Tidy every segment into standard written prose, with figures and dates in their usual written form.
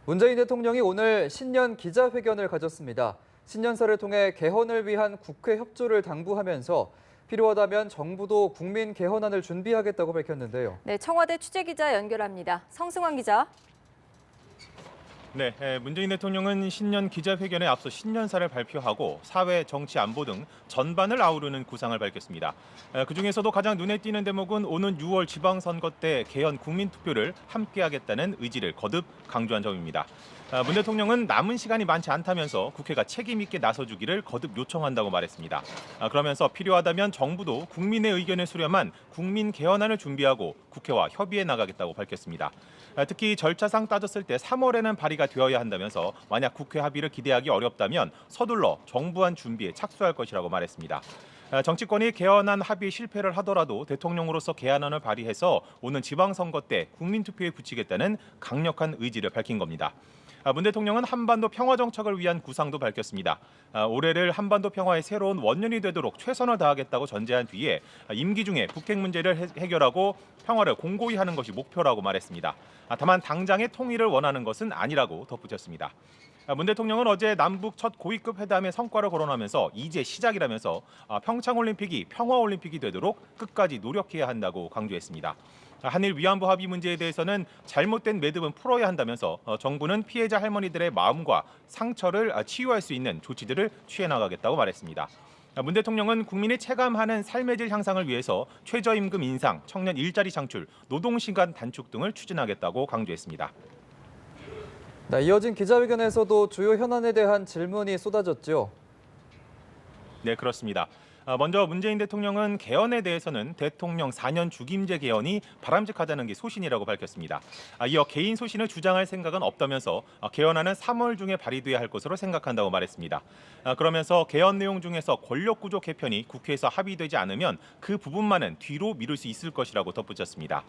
문재인 대통령이 오늘 신년 기자회견을 가졌습니다. 신년사를 통해 개헌을 위한 국회 협조를 당부하면서 필요하다면 정부도 국민 개헌안을 준비하겠다고 밝혔는데요. 네, 청와대 취재기자 연결합니다. 성승환 기자. 네, 문재인 대통령은 신년 기자회견에 앞서 신년사를 발표하고 사회, 정치, 안보 등 전반을 아우르는 구상을 밝혔습니다. 그중에서도 가장 눈에 띄는 대목은 오는 6월 지방선거 때 개헌 국민투표를 함께하겠다는 의지를 거듭 강조한 점입니다. 문 대통령은 남은 시간이 많지 않다면서 국회가 책임 있게 나서주기를 거듭 요청한다고 말했습니다. 그러면서 필요하다면 정부도 국민의 의견을 수렴한 국민 개헌안을 준비하고 국회와 협의해 나가겠다고 밝혔습니다. 특히 절차상 따졌을 때 3월에는 발의가 되어야 한다면서 만약 국회 합의를 기대하기 어렵다면 서둘러 정부안 준비에 착수할 것이라고 말했습니다. 정치권이 개헌안 합의 실패를 하더라도 대통령으로서 개헌안을 발의해서 오는 지방선거 때 국민투표에 붙이겠다는 강력한 의지를 밝힌 겁니다. 문 대통령은 한반도 평화 정착을 위한 구상도 밝혔습니다. 올해를 한반도 평화의 새로운 원년이 되도록 최선을 다하겠다고 전제한 뒤에 임기 중에 북핵 문제를 해결하고 평화를 공고히 하는 것이 목표라고 말했습니다. 다만 당장의 통일을 원하는 것은 아니라고 덧붙였습니다. 문 대통령은 어제 남북 첫 고위급 회담의 성과를 거론하면서 이제 시작이라면서 평창올림픽이 평화올림픽이 되도록 끝까지 노력해야 한다고 강조했습니다. 한일 위안부 합의 문제에 대해서는 잘못된 매듭은 풀어야 한다면서 정부는 피해자 할머니들의 마음과 상처를 치유할 수 있는 조치들을 취해 나가겠다고 말했습니다. 문 대통령은 국민이 체감하는 삶의 질 향상을 위해서 최저임금 인상, 청년 일자리 창출, 노동시간 단축 등을 추진하겠다고 강조했습니다. 네, 이어진 기자회견에서도 주요 현안에 대한 질문이 쏟아졌죠. 네, 그렇습니다. 먼저 문재인 대통령은 개헌에 대해서는 대통령 4년 주김제 개헌이 바람직하다는 게 소신이라고 밝혔습니다. 이어 개인 소신을 주장할 생각은 없다면서 개헌안은 3월 중에 발의돼야 할 것으로 생각한다고 말했습니다. 그러면서 개헌 내용 중에서 권력구조 개편이 국회에서 합의되지 않으면 그 부분만은 뒤로 미룰 수 있을 것이라고 덧붙였습니다.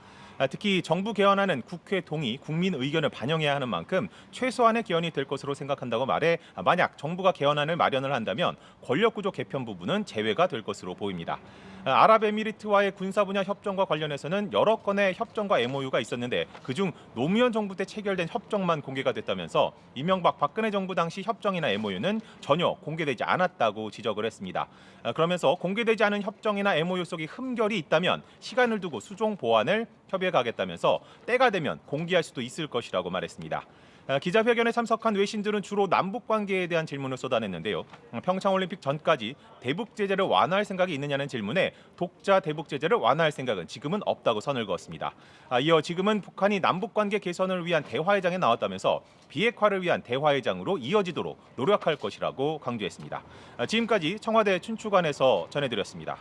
특히 정부 개헌안은 국회 동의, 국민 의견을 반영해야 하는 만큼 최소한의 개헌이 될 것으로 생각한다고 말해 만약 정부가 개헌안을 마련을 한다면 권력구조 개편 부분은 제외가 될 것으로 보입니다. 아랍에미리트와의 군사 분야 협정과 관련해서는 여러 건의 협정과 MOU가 있었는데 그중 노무현 정부 때 체결된 협정만 공개가 됐다면서 이명박 박근혜 정부 당시 협정이나 MOU는 전혀 공개되지 않았다고 지적을 했습니다. 그러면서 공개되지 않은 협정이나 MOU 속에 흠결이 있다면 시간을 두고 수정 보완을 협의해 가겠다면서 때가 되면 공개할 수도 있을 것이라고 말했습니다. 기자회견에 참석한 외신들은 주로 남북 관계에 대한 질문을 쏟아냈는데요. 평창올림픽 전까지 대북 제재를 완화할 생각이 있느냐는 질문에 독자 대북 제재를 완화할 생각은 지금은 없다고 선을 그었습니다. 이어 지금은 북한이 남북 관계 개선을 위한 대화회장에 나왔다면서 비핵화를 위한 대화회장으로 이어지도록 노력할 것이라고 강조했습니다. 지금까지 청와대 춘추관에서 전해드렸습니다.